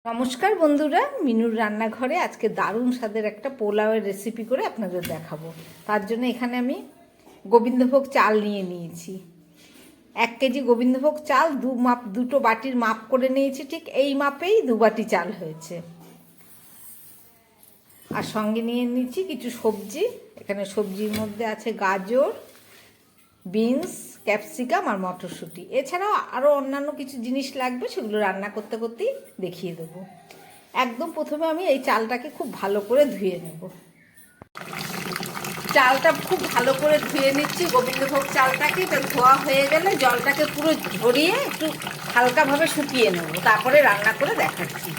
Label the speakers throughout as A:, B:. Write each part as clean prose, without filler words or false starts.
A: নমস্কার বন্ধুরা, মিনুর রান্নাঘরে আজকে দারুণ স্বাদের একটা পোলাওয়ের রেসিপি করে আপনাদের দেখাবো। তার জন্য এখানে আমি গোবিন্দভোগ চাল নিয়ে নিয়েছি। 1 কেজি গোবিন্দভোগ চাল দুটো বাটির মাপ করে নিয়েছি। ঠিক এই মাপেই 2 বাটি চাল হয়েছে। আর সঙ্গে নিয়ে নিয়েছি কিছু সবজি। এখানে সবজির মধ্যে আছে গাজর, বিনস, ক্যাপসিকাম আর মটরশুঁটি। এছাড়াও আরও অন্যান্য কিছু জিনিস লাগবে, সেগুলো রান্না করতে করতেই দেখিয়ে দেবো। একদম প্রথমে আমি এই চালটাকে খুব ভালো করে ধুয়ে নেব। চালটা খুব ভালো করে ধুয়ে নিচ্ছি, গোবিন্দভোগ চালটাকে। এটা ধোয়া হয়ে গেলে জলটাকে পুরো ঝরিয়ে একটু হালকাভাবে শুকিয়ে নেব, তারপরে রান্না করে দেখাচ্ছি।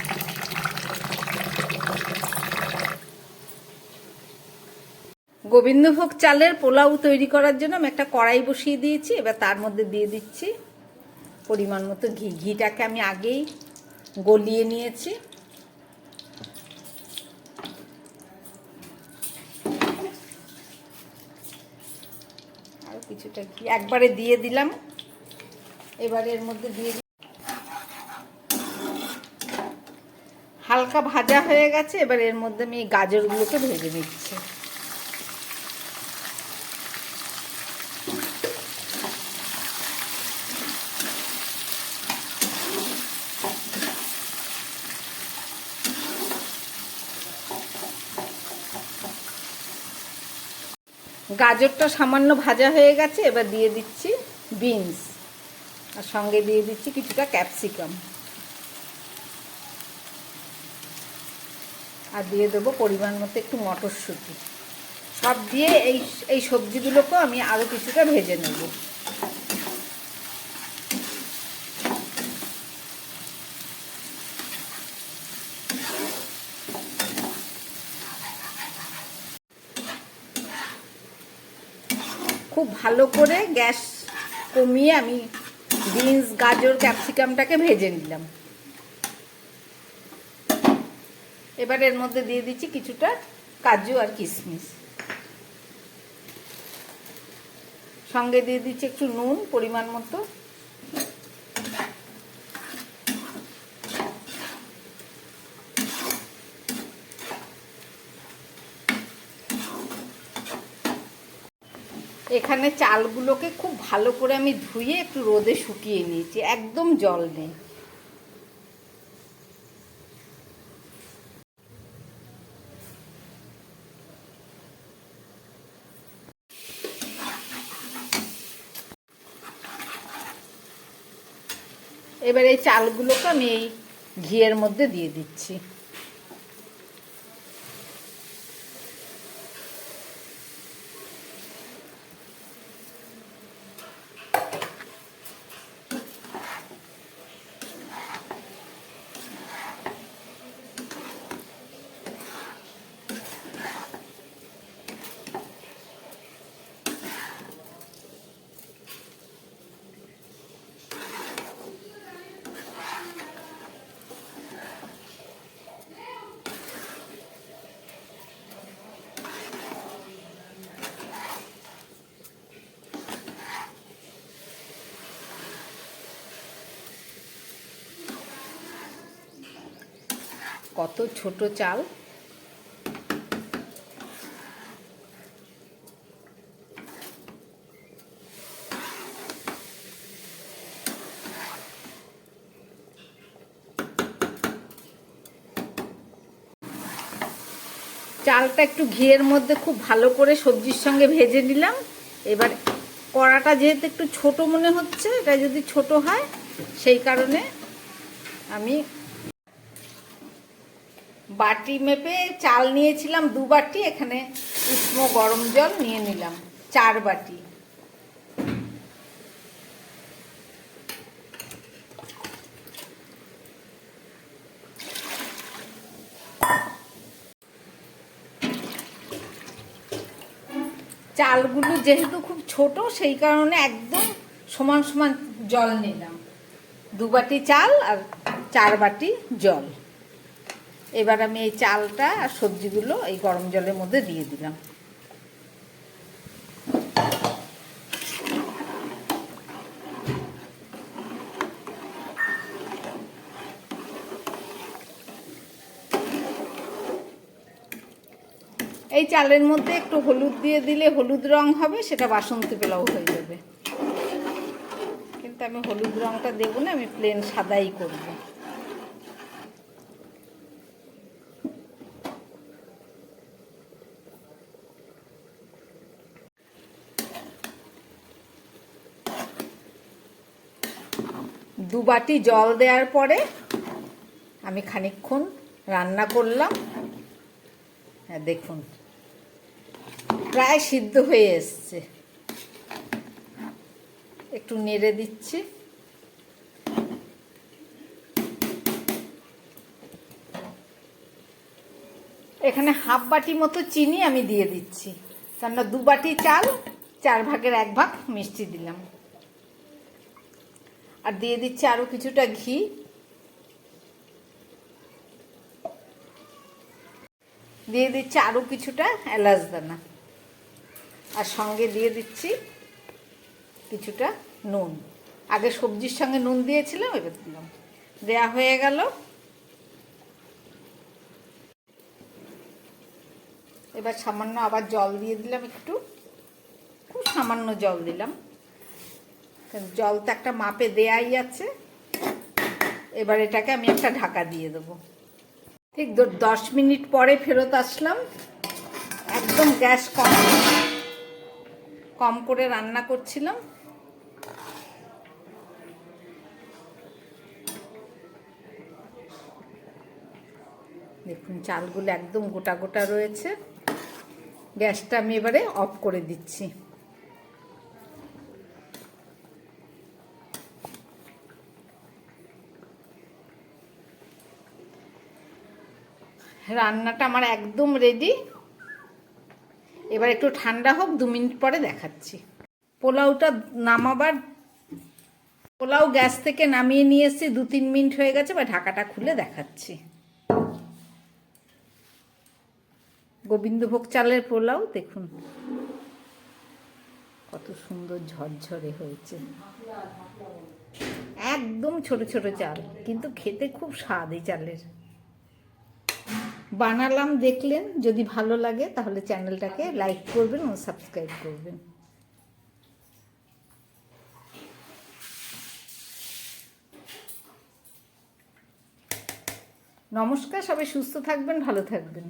A: গোবিন্দভোগ চালের পোলাও তৈরি করার জন্য আমি একটা কড়াই বসিয়ে দিয়েছি। এবার তার মধ্যে দিয়ে দিচ্ছি পরিমাণ মতো ঘি। ঘিটাকে আমি আগেই গলিয়ে নিয়েছি। আর কিছুটা ঘি একবারে দিয়ে দিলাম। এবারে এর মধ্যে দিয়ে হালকা ভাজা হয়ে গেছে। এবার এর মধ্যে আমি এই গাজরগুলোকে ভেজে নিচ্ছি। গাজরটা সামান্য ভাজা হয়ে গেছে। এবার দিয়ে দিচ্ছি বিনস, আর সঙ্গে দিয়ে দিচ্ছি কিছুটা ক্যাপসিকাম, আর দিয়ে দেবো পরিমাণ মতো একটু মটরশুঁটি। সব দিয়ে এই সবজিগুলোকেও আমি আরও কিছুটা ভেজে নেব। খুব ভালো করে গ্যাস কমিয়ে আমি বিনস, গাজর, ক্যাপসিকামটাকে ভেজে নিলাম। এবার এর মধ্যে দিয়ে দিচ্ছি কিছুটা কাজু আর কিশমিশ, সঙ্গে দিয়ে দিচ্ছি একটু নুন পরিমাণ মতো। এখানে চালগুলোকে খুব ভালো করে আমি ধুয়ে একটু রোদে শুকিয়ে নিয়েছি, একদম জল নেই। এবার এই চালগুলোকে আমি এই ঘিয়ের মধ্যে দিয়ে দিচ্ছি। কত ছোট চাল! চালটা একটু ঘিয়ের মধ্যে খুব ভালো করে সবজির সঙ্গে ভেজে নিলাম। এবার কড়াটা যেহেতু একটু ছোট মনে হচ্ছে, এটা যদি ছোট হয় সেই কারণে আমি বাটি মেপে চাল নিয়েছিলাম 2 বাটি। এখানে উষ্ণ গরম জল নিয়ে নিলাম 4 বাটি। চালগুলো যেহেতু খুব ছোট, সেই কারণে একদম সমান সমান জল নিলাম। 2 বাটি চাল আর 4 বাটি জল। এবার আমি এই চালটা আর সবজিগুলো এই গরম জলের মধ্যে দিয়ে দিলাম। এই চালের মধ্যে একটু হলুদ দিয়ে দিলে হলুদ রং হবে, সেটা বাসন্তী পোলাও হয়ে যাবে। কিন্তু আমি হলুদ রংটা দেবো না, আমি প্লেন সাদাই করব। দু বাটি জল দেওয়ার পরে আমি খানিকক্ষণ রান্না করলাম। হ্যাঁ দেখুন, প্রায় সিদ্ধ হয়ে এসছে। একটু নেড়ে দিচ্ছি। এখানে হাফ বাটি মতো চিনি আমি দিয়ে দিচ্ছি, কেননা 2 বাটি চাল, 4 ভাগের 1 ভাগ মিষ্টি দিলাম। আর দিয়ে দিচ্ছি আরো কিছুটা ঘি। দিয়ে দিচ্ছি আরো কিছুটা এলাচ দানা। আর সঙ্গে দিয়ে দিচ্ছি কিছুটা নুন। আগে সবজির সঙ্গে নুন দিয়েছিলাম, এবার দিলাম। দেয়া হয়ে গেল। এবার সামান্য আবার জল দিয়ে দিলাম, একটু খুব সামান্য জল দিলাম, জল তো একটা মাপে দেয়াই আছে। এবার এটাকে আমি একটা ঢাকা দিয়ে দেবো। ঠিক 10 মিনিট পরে ফেরত আসলাম। একদম গ্যাস কম করে রান্না করছিলাম। দেখুন চালগুলো একদম গোটা গোটা রয়েছে। গ্যাসটা আমি এবারে অফ করে দিচ্ছি। রান্নাটা আমার একদম রেডি। এবার একটু ঠান্ডা হোক, 2 মিনিট পরে দেখাচ্ছি। পোলাও গ্যাস থেকে নামিয়ে নিয়ে এসেছি, 2-3 মিনিট হয়ে গেছে। এবার ঢাকাটা খুলে দেখাচ্ছি। গোবিন্দভোগ চালের পোলাও দেখুন কত সুন্দর ঝরঝরে হয়েছে। একদম ছোট ছোট চাল, কিন্তু খেতে খুব স্বাদ এই চালের। বানালাম, দেখলেন। যদি ভালো লাগে তাহলে চ্যানেলটাকে লাইক করবেন ও সাবস্ক্রাইব করবেন। নমস্কার, সবাই সুস্থ থাকবেন, ভালো থাকবেন।